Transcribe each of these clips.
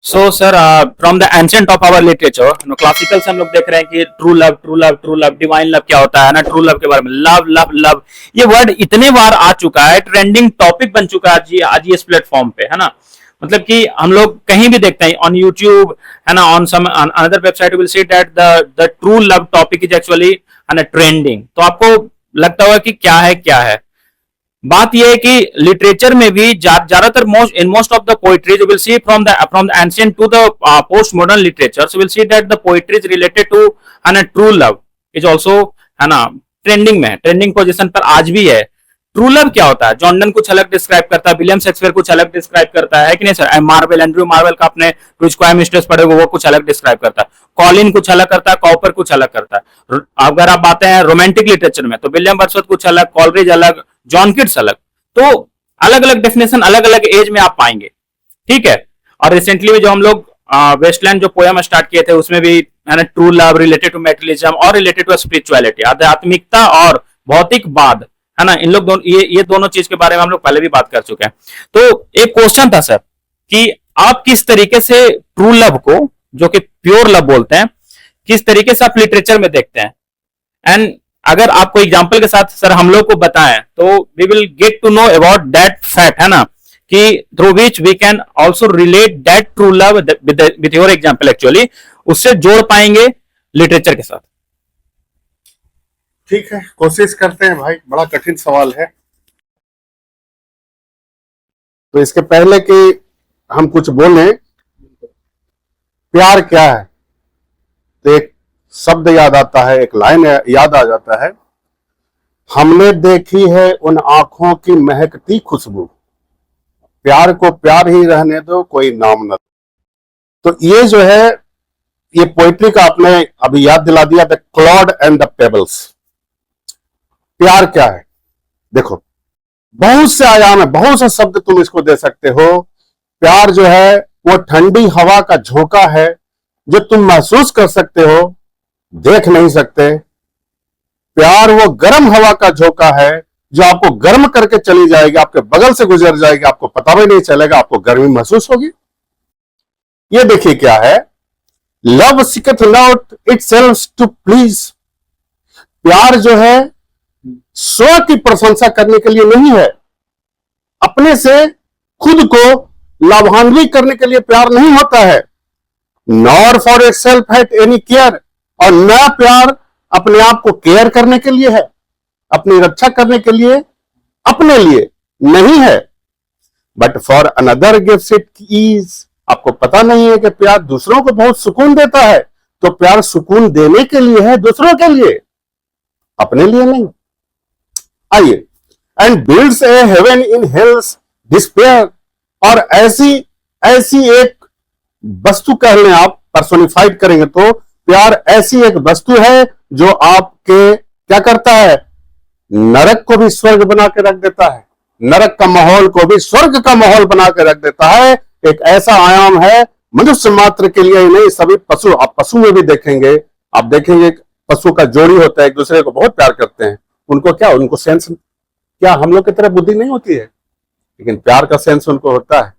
So sir, from the ancient of our literature, classical से हम लोग देख रहे हैं कि true love, true love, true love, divine love क्या होता है ना, ट्रू लव के बारे में, लव लव लव, ये वर्ड इतने बार आ चुका है, ट्रेंडिंग टॉपिक बन चुका है आज इस प्लेटफॉर्म पे, है ना। मतलब कि हम लोग कहीं भी देखते हैं ऑन यूट्यूब, है ना, on some another website will see that the true love topic is actually, है ना, ट्रेंडिंग। तो आपको लगता होगा कि क्या है। बात यह है कि लिटरेचर में भी ज्यादातर most of the poetry you will see from the ancient to the post modern literature, will see that the poetry is related to, है ना, ट्रू लव इज ऑल्सो, है ना, ट्रेंडिंग में, ट्रेंडिंग पोजिशन पर आज भी है। ट्रू लव क्या होता है? जॉन डन कुछ अलग डिस्क्राइब करता है, विलियम शेक्सपियर कुछ अलग डिस्क्राइब करता है कि नहीं सर? मार्वेल, एंड्रयू मार्वेल का आपने कुछ मिस्ट्रेस पढ़े वो कुछ अलग डिस्क्राइब करता है, कॉलिन कुछ अलग करता है, कॉपर कुछ अलग करता है। अगर आप बातें हैं रोमांटिक लिटरेचर में तो विलियम वर्ड्सवर्थ कुछ अलग, कॉलरिज अलग, जॉन किट्स अलग। तो अलग अलग डेफिनेशन अलग अलग एज में आप पाएंगे, ठीक है। और रिसेंटली में जो हम लोग वेस्टलैंड जो पोयम स्टार्ट किए थे उसमें भी, है ना, true love related to materialism और रिलेटेड टू स्पिरिचुअलिटी, आध्यात्मिकता और भौतिकवाद, है ना, इन लोग दोनों ये दोनों चीज के बारे में हम लोग पहले भी बात कर चुके हैं। तो एक क्वेश्चन था सर कि आप किस तरीके से ट्रू लव को, जो कि प्योर लव बोलते हैं, किस तरीके से आप लिटरेचर में देखते हैं। एंड अगर आपको एग्जांपल के साथ सर हम लोग को बताएं तो we will get to know about that fact, है ना, कि through which we can also relate that true love with your example, actually उससे जोड़ पाएंगे लिटरेचर के साथ। ठीक है, कोशिश करते हैं भाई, बड़ा कठिन सवाल है। तो इसके पहले कि हम कुछ बोलें, प्यार क्या है, तो एक शब्द याद आता है, एक लाइन याद आ जाता है, हमने देखी है उन आंखों की महकती खुशबू, प्यार को प्यार ही रहने दो, कोई नाम न। तो ये जो है, ये पोइट्री का आपने अभी याद दिला दिया, the clod and the pebbles. प्यार क्या है? देखो, बहुत से आयाम है, बहुत से शब्द तुम इसको दे सकते हो। प्यार जो है वो ठंडी हवा का झोंका है जो तुम महसूस कर सकते हो, देख नहीं सकते। प्यार वो गर्म हवा का झोंका है जो आपको गर्म करके चली जाएगी, आपके बगल से गुजर जाएगी, आपको पता भी नहीं चलेगा, आपको गर्मी महसूस होगी। ये देखिए क्या है, love seeketh not itself to please. प्यार जो है स्व की प्रशंसा करने के लिए नहीं है, अपने से खुद को लाभान्वित करने के लिए प्यार नहीं होता है। Nor for it self hat any care, और न प्यार अपने आप को केयर करने के लिए है, अपनी रक्षा करने के लिए, अपने लिए नहीं है। But for another gives it ease. आपको पता नहीं है कि प्यार दूसरों को बहुत सुकून देता है, तो प्यार सुकून देने के लिए है, दूसरों के लिए, अपने लिए नहीं। आइए, and builds a heaven in hell's despair. और ऐसी एक वस्तु कह लें आप, पर्सोनिफाइड करेंगे तो प्यार ऐसी एक वस्तु है जो आपके क्या करता है, नरक को भी स्वर्ग बना के रख देता है, नरक का माहौल को भी स्वर्ग का माहौल बना के रख देता है। एक ऐसा आयाम है मनुष्य मात्र के लिए ही नहीं, सभी पशु, आप पशु में भी देखेंगे, आप देखेंगे पशु का जोड़ी होता है, एक दूसरे को बहुत प्यार करते हैं। उनको क्या, उनको सेंस क्या हम लोग की तरह बुद्धि नहीं होती है, लेकिन प्यार का सेंस उनको होता है।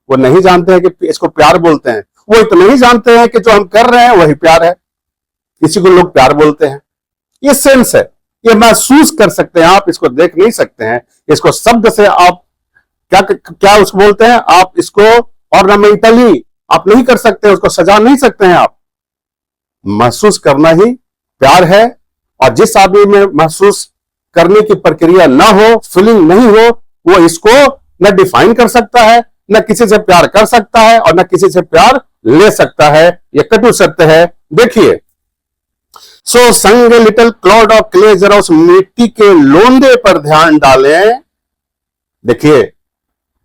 वो नहीं जानते हैं कि इसको प्यार बोलते हैं, वो इतना नहीं जानते हैं कि जो हम कर रहे हैं वही प्यार है, इसी को लोग प्यार बोलते हैं। ये सेंस है, ये महसूस कर सकते हैं आप, इसको देख नहीं सकते हैं, इसको शब्द से आप क्या उसको बोलते हैं, आप इसको ऑर्नामेंटली आप नहीं कर सकते, उसको सजा नहीं सकते हैं आप। महसूस करना ही प्यार है। और जिस आदमी में महसूस करने की प्रक्रिया ना हो, फीलिंग नहीं हो, वो इसको न डिफाइन कर सकता है, न किसी से प्यार कर सकता है, और न किसी से प्यार ले सकता है। ये कटु सत्य है। देखिए, सो संग लिटिल क्लॉड ऑफ क्ले, जरा उस मिट्टी के लोंदे पर ध्यान डालें। देखिए,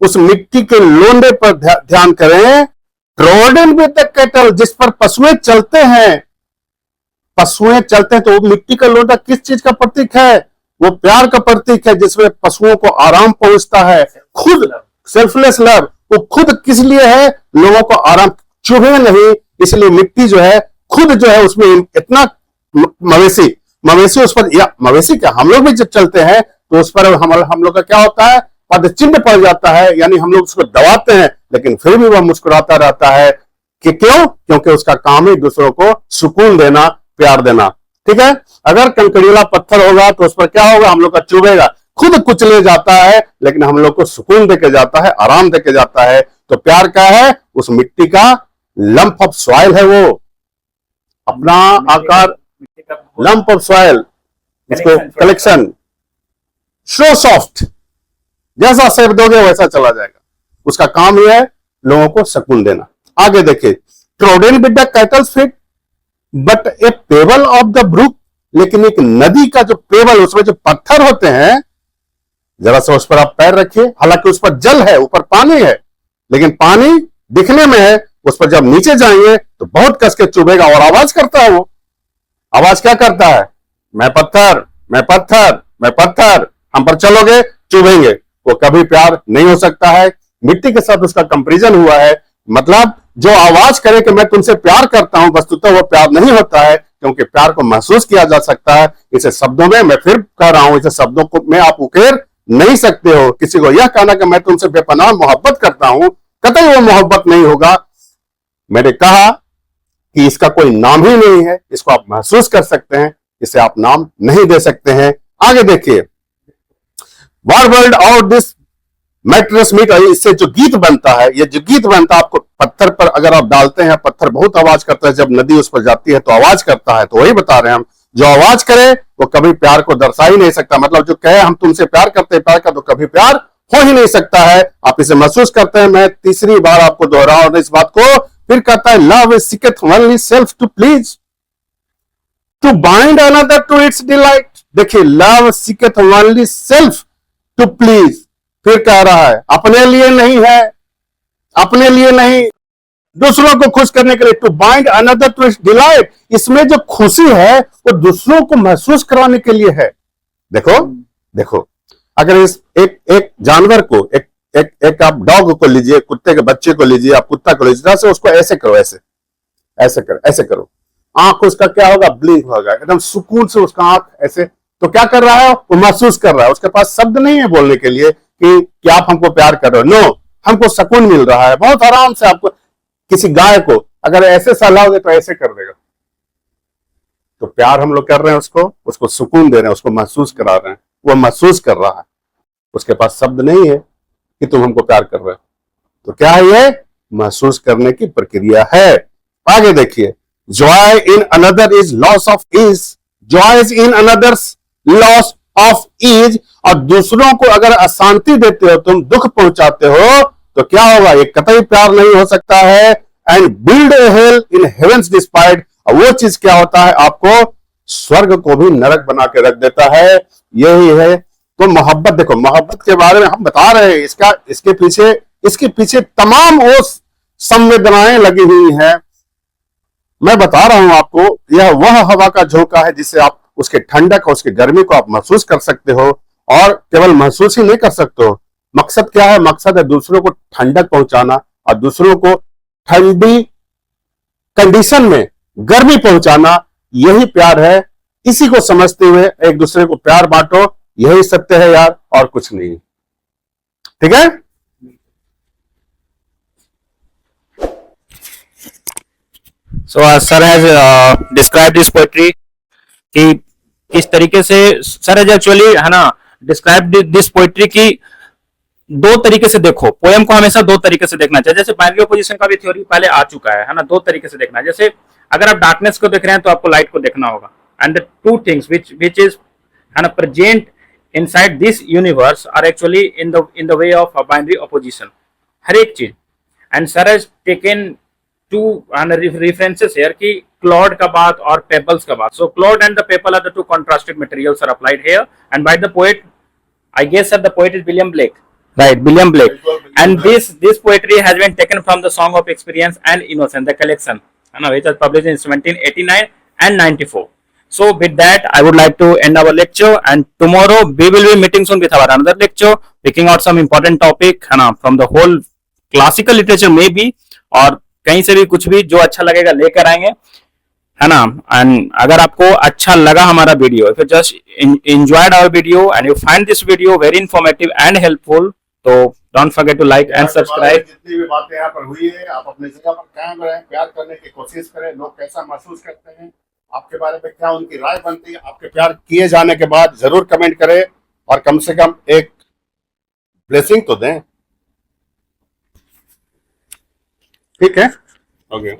उस मिट्टी के लोंदे पर ध्यान करें। ट्रोडन विद द कैटल, जिस पर पशुएं चलते हैं, पशुएं चलते हैं, तो वो मिट्टी का लोंदा किस चीज का प्रतीक है? वो प्यार का प्रतीक है, जिसमें पशुओं को आराम पहुंचता है। खुद सेल्फलेस लव, वो खुद किस लिए है? लोगों को आराम, चुभे नहीं, इसलिए मिट्टी जो है खुद जो है उसमें इतना मवेशी उस पर, या मवेशी क्या, हम लोग भी जब चलते हैं तो उस पर हम लोग का क्या होता है, पद चिन्ह पड़ जाता है, यानी हम लोग उसको दबाते हैं, लेकिन फिर भी वह मुस्कुराता रहता है। कि क्यों? क्योंकि उसका काम ही दूसरों को सुकून देना, प्यार देना। ठीक है, अगर कंकड़ीला पत्थर होगा तो उस पर क्या होगा? हम लोग का चुभेगा, खुद कुचले जाता है, लेकिन हम लोग को सुकून देके जाता है, आराम देके जाता है। तो प्यार क्या है? उस मिट्टी का लंप ऑफ सॉइल है, वो अपना आकार, लंप ऑफ सॉइल, इसको कलेक्शन, शो सॉफ्ट, जैसा शेप दोगे वैसा चला जाएगा। उसका काम यह है लोगों को सुकून देना। आगे देखिए, trodden with the cattle's feet but a pebble of the brook, लेकिन एक नदी का जो पेबल, उसमें जो पत्थर होते हैं, जरा सा उस पर आप पैर रखिए, हालांकि उस पर जल है, ऊपर पानी है, लेकिन पानी दिखने में है, उस पर जब नीचे जाएंगे तो बहुत कस के चुभेगा और आवाज करता है। वो आवाज क्या करता है? मैं पत्थर, मैं पत्थर, मैं पत्थर, हम पर चलोगे चुभेंगे। वो कभी प्यार नहीं हो सकता है। मिट्टी के साथ उसका कंपैरिजन हुआ है, मतलब जो आवाज करे कि मैं तुमसे प्यार करता हूं, वस्तुतः वो प्यार नहीं होता है, क्योंकि प्यार को महसूस किया जा सकता है। इसे शब्दों में, मैं फिर कह रहा हूं, इसे शब्दों को में आप उकेर नहीं सकते हो। किसी को यह कहना कि मैं तुमसे बेपनाह मोहब्बत करता हूं, कतई वो मोहब्बत नहीं होगा। मैंने कहा कि इसका कोई नाम ही नहीं है, इसको आप महसूस कर सकते हैं, इसे आप नाम नहीं दे सकते हैं। आगे देखिए, वर्ल्ड और दिस मैट्रेस मीट, इससे जो गीत बनता है, ये जो गीत बनता है, आपको पत्थर पर अगर आप डालते हैं, पत्थर बहुत आवाज करता है, जब नदी उस पर जाती है तो आवाज करता है। तो वही बता रहे हैं हम, जो आवाज करे वो कभी प्यार को दर्शा ही नहीं सकता। मतलब जो कहे हम तुमसे प्यार करते हैं, प्यार का, तो कभी प्यार हो ही नहीं सकता है। आप इसे महसूस करते हैं। मैं तीसरी बार आपको दोहरा रहा हूं इस बात को। फिर कहता है, love is seeketh only self to please, to bind another to its delight. देखिए, love seeketh only self to please, फिर कह रहा है अपने लिए नहीं है, अपने लिए नहीं, दूसरों को खुश करने के लिए। To bind another to its delight, इसमें जो खुशी है वो दूसरों को महसूस कराने के लिए है। देखो देखो, अगर इस एक जानवर को, एक आप डॉग को लीजिए, कुत्ते के बच्चे को लीजिए, आप कुत्ता को लीजिए, से उसको ऐसे करो, ऐसे ऐसे करो, ऐसे करो, आंख उसका क्या होगा? ब्लिंक होगा, एकदम सुकून से उसका आंख ऐसे। तो क्या कर रहा है? वो महसूस कर रहा है। उसके पास शब्द नहीं है बोलने के लिए कि आप हमको प्यार कर रहे हो। नो, हमको सुकून मिल रहा है, बहुत आराम से। आपको किसी गाय को अगर ऐसे सहलाओगे तो ऐसे कर देगा। तो प्यार हम लोग कर रहे हैं उसको सुकून दे रहे हैं, उसको महसूस करा रहे हैं, वो महसूस कर रहा है। उसके पास शब्द नहीं है कि तुम हमको प्यार कर रहे हो। तो क्या है? ये महसूस करने की प्रक्रिया है। आगे देखिए, joy in another is loss of ease, joy is in another's loss of ease. और दूसरों को अगर अशांति देते हो, तुम दुख पहुंचाते हो, तो क्या होगा? ये कतई प्यार नहीं हो सकता है। And build a hell in heaven's despite, और वो चीज क्या होता है? आपको स्वर्ग को भी नरक बना के रख देता है। यही है। तो मोहब्बत, देखो, मोहब्बत के बारे में हम बता रहे हैं, इसके पीछे तमाम वो संवेदनाएं लगी हुई हैं। मैं बता रहा हूं आपको, यह वह हवा का झोंका है जिससे आप उसके ठंडक और उसकी गर्मी को आप महसूस कर सकते हो। और केवल महसूस ही नहीं कर सकते हो, मकसद क्या है? मकसद है दूसरों को ठंडक पहुंचाना और दूसरों को ठंडी कंडीशन में गर्मी पहुंचाना। यही प्यार है। इसी को समझते हुए एक दूसरे को प्यार बांटो, यही सत्य है यार, और कुछ नहीं। ठीक है? So sir has described this poetry कि किस तरीके से सर has actually, है ना, described this poetry की दो तरीके से देखो। पोएम को हमेशा दो तरीके से देखना चाहिए। जैसे बाइनरी ऑपोजिशन का भी थ्योरी पहले आ चुका है ना, दो तरीके से देखना है। जैसे अगर आप डार्कनेस को देख रहे हैं तो आपको लाइट को देखना होगा। And the two things which is, है ना, present inside this universe are actually in the way of a binary opposition, हर एक चीज। and sir has taken two references here कि cloud का बात और pebbles का बात। so cloud and the pebble are the two contrasted materials are applied here and by the poet, I guess that the poet is William Blake, right? William Blake. And this poetry has been taken from the Song of Experience and Innocence, the collection, which was published in 1789 and 94. So with that, I would like to end our lecture, and tomorrow we will be meeting soon with our another lecture, picking out some important topic, है ना, from the whole classical literature maybe, और कहीं से भी कुछ भी जो अच्छा लगेगा लेकर आएंगे, है ना। एंड अगर आपको अच्छा लगा हमारा video, if you just enjoyed our video and you find this video very informative and helpful, तो don't forget to like and subscribe. जितनी भी बातें यहाँ पर हुई है, आप अपनी जगह पर कायम रहें, प्यार करने की कोशिश करें। लोग कैसा महसूस करते हैं, आपके बारे में क्या उनकी राय बनती है, आपके प्यार किए जाने के बाद जरूर कमेंट करें और कम से कम एक ब्लेसिंग तो दें। ठीक है, ओके।